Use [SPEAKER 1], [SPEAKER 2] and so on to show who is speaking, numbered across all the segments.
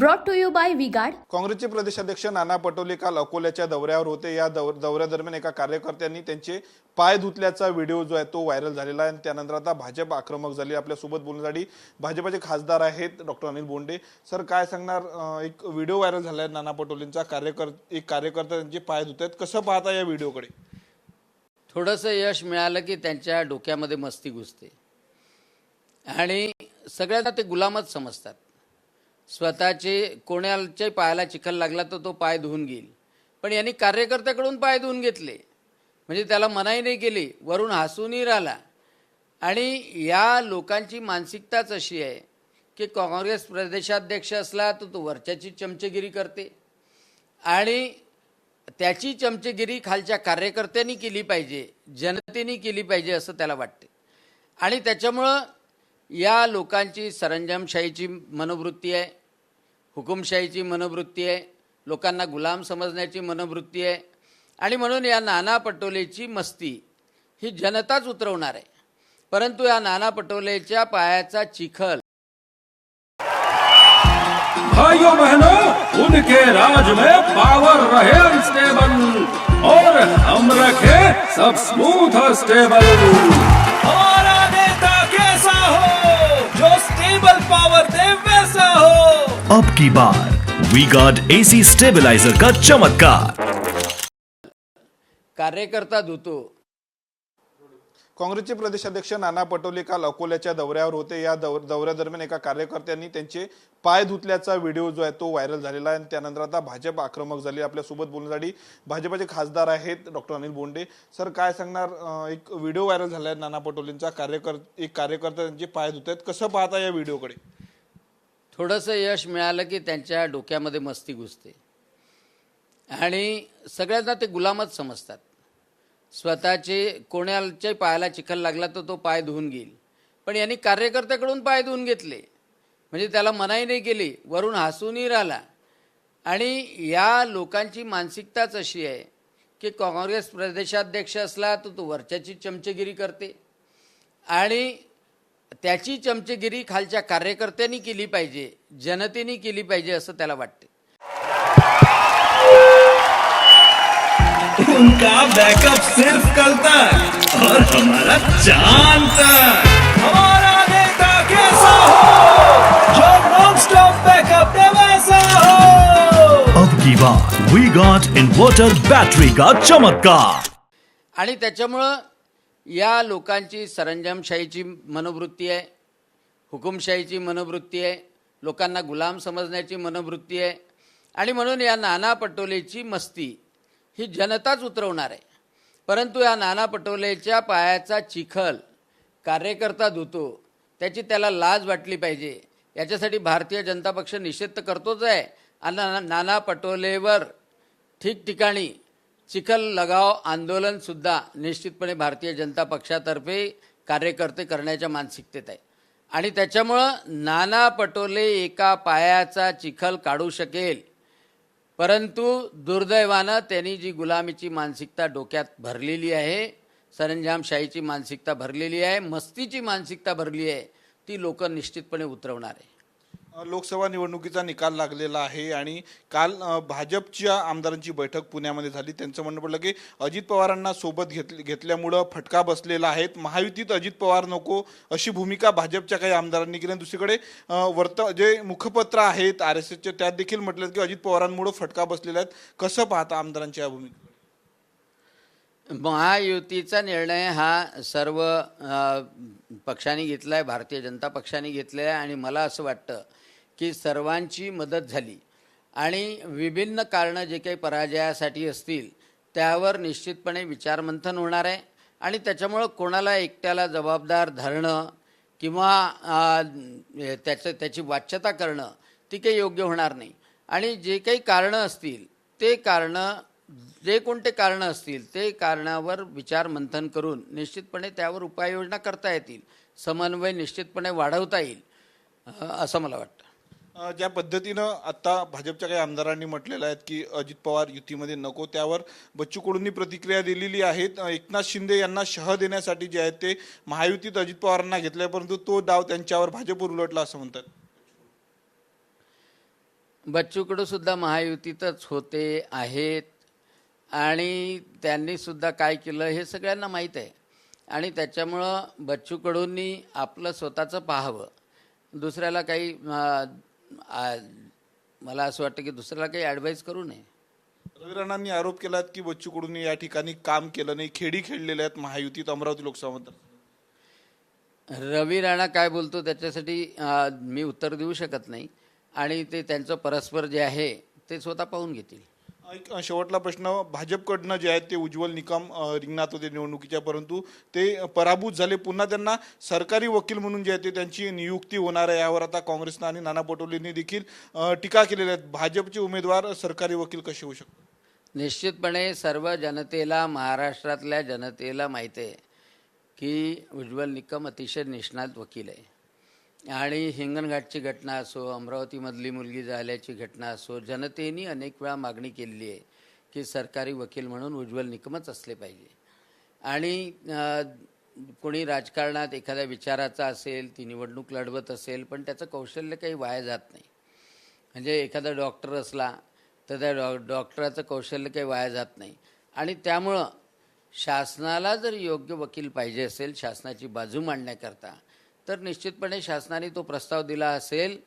[SPEAKER 1] Brought to you by V-Guard.
[SPEAKER 2] काँग्रेसचे प्रदेशाध्यक्ष नाना पटोले काल अकोल्याच्या दौऱ्यावर होते। या दौऱ्यादरम्यान एका कार्यकर्त्यांनी त्यांचे पाय धुतल्याचा व्हिडिओ जो आहे तो व्हायरल झालेला आहे आणि त्यानंतर आता भाजप आक्रमक झाली। आपल्या सोबत बोलण्यासाठी भाजपचे खासदार आहेत डॉक्टर अनिल बोंडे। सर, काय सांगणार? एक व्हिडिओ व्हायरल झाला आहे नाना पटोलेंचा, एक कार्यकर्ता त्यांचे पाय धुतात, कसं पाहता या व्हिडिओकडे?
[SPEAKER 3] थोडंसं यश मिळालं की त्यांच्या डोक्यामध्ये मस्ती घुसते आणि सगळ्यांना ते गुलामच समजतात। स्वतःचे कोणाच्या पायाला चिखल लागला तर तो पाय धुवून घेईल, पण यांनी कार्यकर्त्याकडून पाय धुवून घेतले, म्हणजे त्याला मनाई नाही केली, वरून हसूनही राहिला। आणि या लोकांची मानसिकताच अशी आहे की काँग्रेस प्रदेशाध्यक्ष असला तर तो वरच्याची चमचेगिरी करते आणि त्याची चमचेगिरी खालच्या कार्यकर्त्यांनी केली पाहिजे, जनतेने केली पाहिजे असं त्याला वाटते। आणि त्याच्यामुळं या लोकांची सरंजामशाहीची मनोवृत्ती आहे, हुकुमशाहीची मनोवृत्ती आहे, लोकांना गुलाम समजण्याची मनोवृत्ती आहे। आणि म्हणून या नाना पटोलेची मस्ती ही जनताच उतरवणार आहे, परंतु या नाना पटोलेच्या पायाचा चिखल
[SPEAKER 4] भाइयों बहनों, उनके राज में पावर रहे अनस्टेबल और हम रखे सब स्मूथ और स्टेबल। हमारा नेता कैसा हो जो स्टेबल पावर दे वैसा हो।
[SPEAKER 5] अब की बार V-Guard AC स्टेबलाइजर का चमत्कार।
[SPEAKER 3] कार्यकर्ता धुतो।
[SPEAKER 2] काँग्रेसचे प्रदेशाध्यक्ष नाना पटोले काल अकोल्याच्या दौऱ्यावर होते। या दौऱ्यादरम्यान एका कार्यकर्त्यांनी त्यांचे पाय धुतल्याचा व्हिडिओ जो आहे तो व्हायरल झालेला आहे आणि त्यानंतर आता भाजप आक्रमक झाली। आपल्या सोबत बोलण्यासाठी भाजपचे खासदार आहेत डॉक्टर अनिल बोंडे। सर, काय सांगणार? एक व्हिडिओ व्हायरल झाला आहे नाना पटोलेंचा, एक कार्यकर्ता त्यांचे पाय धुतात, कसं पाहता या व्हिडिओकडे?
[SPEAKER 3] थोडंसं यश मिळालं की त्यांच्या डोक्यामध्ये मस्ती घुसते आणि सगळ्यांना ते गुलामच समजतात। स्वतःचे कोणाच्या पायाला चिखल लागला तर तो पाय धुवून घेईल, पण यांनी कार्यकर्त्याकडून पाय धुवून घेतले, म्हणजे त्याला मनाई नाही केली, वरून हसूनही राहिला। आणि या लोकांची मानसिकताच अशी आहे की काँग्रेस प्रदेशाध्यक्ष असला तर तो वरच्याची चमचेगिरी करते आणि त्याची चमचेगिरी खालच्या कार्यकर्त्यांनी केली पाहिजे, जनतेने केली पाहिजे असं त्याला वाटते।
[SPEAKER 4] उनका बैकअप सिर्फ कल तक और हमारा चांद तक। हमारा नेता कैसा हो जो नॉन स्टॉप बैकअप दे वैसा हो।
[SPEAKER 5] अब की बार V-Guard इन्वर्टर बैटरी का चमत्कार।
[SPEAKER 3] आणि त्याच्यामुळं या लोकांची सरंजामशाहीची मनोवृत्ती आहे, हुकुमशाहीची मनोवृत्ती आहे, लोकांना गुलाम समजण्याची मनोवृत्ती आहे। आणि म्हणून या नाना पटोलेची मस्ती ही जनताच उतरवणार आहे, परंतु या नाना पटोलेच्या पायाचा चिखल कार्यकर्ता धुतो, त्याची त्याला लाज वाटली पाहिजे। याच्यासाठी भारतीय जनता पक्ष निषेध तर करतोच आहे आणि नाना पटोलेवर ठिकठिकाणी चिखल लगाव आंदोलनसुद्धा निश्चितपणे भारतीय जनता पक्षातर्फे कार्यकर्ते करण्याच्या मानसिकतेत आहे। आणि त्याच्यामुळं नाना पटोले एका पायाचा चिखल काढू शकेल, परंतु दुर्दैवानं त्यांनी जी गुलामीची मानसिकता डोक्यात भरलेली आहे, सरंजामशाहीची मानसिकता भरलेली आहे, मस्तीची मानसिकता भरली आहे, ती लोक निश्चितपणे उतरवणार आहे।
[SPEAKER 2] लोकसभा निवडणुकीचा निकाल लागलेला आहे आणि काल भाजपच्या आमदारांची बैठक पुण्यामध्ये झाली। त्यांचं म्हणणं पडलं की अजित पवारांना सोबत घेतल्यामुळं फटका बसलेला आहे, महायुतीत अजित पवार नको अशी भूमिका भाजपच्या काही आमदारांनी केली। दुसरीकडे जे मुखपत्र आहेत RSSचे त्यात देखील म्हटलं की अजित पवारांमुळे फटका बसलेला आहे। कसं पाहता आमदारांच्या या भूमिका?
[SPEAKER 3] महायुतीचा निर्णय हा सर्व पक्षांनी घेतला आहे, भारतीय जनता पक्षाने घेतला आहे आणि मला असं वाटतं की सर्वांची मदत झाली आणि विभिन्न कारणं जे काही पराजयासाठी असतील त्यावर निश्चितपणे विचारमंथन होणार आहे आणि त्याच्यामुळं कोणाला एकट्याला जबाबदार धरणं किंवा त्याची वाच्यता करणं ती काही योग्य होणार नाही। आणि जे काही कारणं असतील ते कारणं, जे कोणते कारणं असतील ते कारणावर विचारमंथन करून निश्चितपणे त्यावर उपाययोजना करता येतील, समन्वय निश्चितपणे वाढवता येईल असं मला वाटतं।
[SPEAKER 2] ज्या पद्धतीनं आता भाजपच्या काही आमदारांनी म्हटलेलं आहे की अजित पवार युतीमध्ये नको, त्यावर बच्चू कडूंनी प्रतिक्रिया दिलेली आहे। एकनाथ शिंदे यांना शह देण्यासाठी जे आहे ते महायुतीत अजित पवारांना घेतले, परंतु तो डाव त्यांच्यावर भाजपवर उलटला असं म्हणतात।
[SPEAKER 3] बच्चू कडू सुद्धा महायुतीतच होते आहेत आणि त्यांनी सुद्धा काय केलं हे सगळ्यांना माहीत आहे आणि त्याच्यामुळं बच्चू कडूंनी आपलं स्वतःचं पाहावं, दुसऱ्याला काही मला असं वाटतं की दुसऱ्याला काही ॲडवाईस करू नये.
[SPEAKER 2] रवी राणांनी आरोप केला की बच्चू कडूंनी या ठिकाणी काम केलं नाही, खेडी खेळलेल्या आहेत महायुतीत अमरावती लोकसभा मतदार.
[SPEAKER 3] रवी राणा काय बोलतो त्याच्यासाठी मी उत्तर देऊ शकत नाही आणि ते त्यांचं परस्पर जे आहे ते स्वतः पाहून घेतील.
[SPEAKER 2] एक शेवटला प्रश्न, भाजपकडनं जे आहेत ते उज्ज्वल निकम रिंगणात होते निवडणुकीच्या, परंतु ते पराभूत झाले. पुन्हा त्यांना सरकारी वकील म्हणून जे आहे ते त्यांची नियुक्ती होणार आहे. यावर आता काँग्रेसनं आणि नाना पटोलेंनी देखील टीका केलेली आहे. भाजपचे उमेदवार सरकारी वकील कसे होऊ शकतात?
[SPEAKER 3] निश्चितपणे सर्व जनतेला, महाराष्ट्रातल्या जनतेला माहीत आहे की उज्ज्वल निकम अतिशय निष्णात वकील आहे आणि हिंगणघाटची घटना असो, अमरावतीमधली मुलगी झाल्याची घटना असो, जनतेने अनेक वेळा मागणी केलेली आहे की सरकारी वकील म्हणून उज्ज्वल निकमच असले पाहिजे. आणि कोणी राजकारणात एखाद्या विचाराचा असेल, ती निवडणूक लढवत असेल, पण त्याचं कौशल्य काही वाया जात नाही. म्हणजे एखादा डॉक्टर असला तर त्या डॉक्टराचं कौशल्य काही वाया जात नाही आणि त्यामुळं शासनाला जर योग्य वकील पाहिजे असेल शासनाची बाजू मांडण्याकरता, तर निश्चितपणे शासनाने तो प्रस्ताव दिला असेल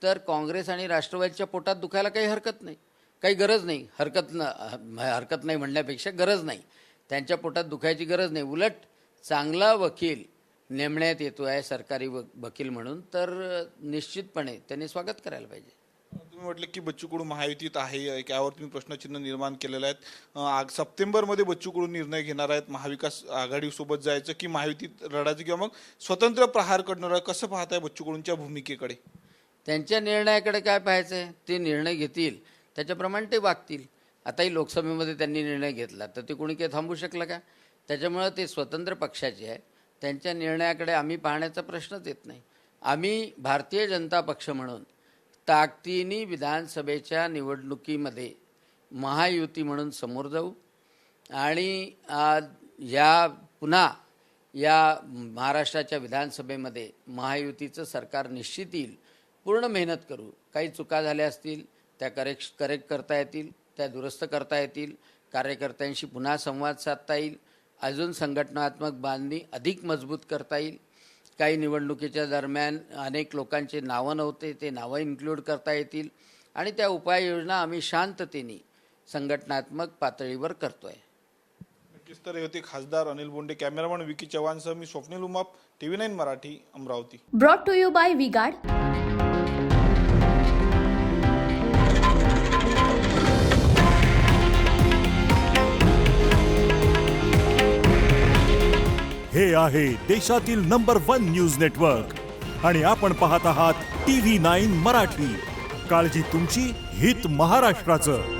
[SPEAKER 3] तर काँग्रेस आणि राष्ट्रवादीच्या पोटात दुखायला काही हरकत नाही, काही गरज नाही. हरकत नाही म्हणण्यापेक्षा गरज नाही, त्यांच्या पोटात दुखायची गरज नाही. उलट चांगला वकील नेमण्यात येतो आहे सरकारी वकील म्हणून, तर निश्चितपणे त्यांनी स्वागत करायला पाहिजे.
[SPEAKER 2] तुम्ही म्हटलं की बच्चू कडू महायुतीत आहे, यावर तुम्ही प्रश्नचिन्ह निर्माण केलेलं आहेत. सप्टेंबरमध्ये बच्चू कडू निर्णय घेणार आहेत महाविकास आघाडीसोबत जायचं की महायुतीत लढायचं किंवा मग स्वतंत्र प्रहार करणार आहे. कसं पाहताय बच्चू कडूंच्या भूमिकेकडे?
[SPEAKER 3] त्यांच्या निर्णयाकडे काय पाहायचं आहे, ते निर्णय घेतील त्याच्याप्रमाणे ते वागतील. आताही लोकसभेमध्ये त्यांनी निर्णय घेतला तर ते कोणी काही थांबू शकलं का? त्याच्यामुळं ते स्वतंत्र पक्षाचे आहे, त्यांच्या निर्णयाकडे आम्ही पाहण्याचा प्रश्नच येत नाही. आम्ही भारतीय जनता पक्ष म्हणून ताकदीने विधानसभेच्या निवडणुकीमध्ये महायुती म्हणून समोर जाऊ आणि पुन्हा या महाराष्ट्राच्या विधानसभेमध्ये महायुतीचं सरकार निश्चित येईल. पूर्ण मेहनत करू. काही चुका झाल्या असतील त्या करेक्ट करता येतील, त्या दुरुस्त करता येतील, कार्यकर्त्यांशी पुन्हा संवाद साधता येईल, अजून संघटनात्मक बांधणी अधिक मजबूत करता येईल. काही निवडणुकीच्या दरम्यान अनेक लोकांचे नावं नव्हते, ते नावं इन्क्लूड करता येतील आणि त्या उपाययोजना आम्ही शांततेने संघटनात्मक पातळीवर करतोय.
[SPEAKER 2] नक्कीच. तर हे होते खासदार अनिल बोंडे. कॅमेरामन विकी चव्हाणसह मी Swapnil Umap, TV9 Marathi, Amravati.
[SPEAKER 1] Brought to you by VGuard.
[SPEAKER 5] हे आहे देशातील नंबर 1 न्यूज नेटवर्क आणि आपण पाहत आहात TV9 मराठी. काळजी तुमची, हित महाराष्ट्राचं.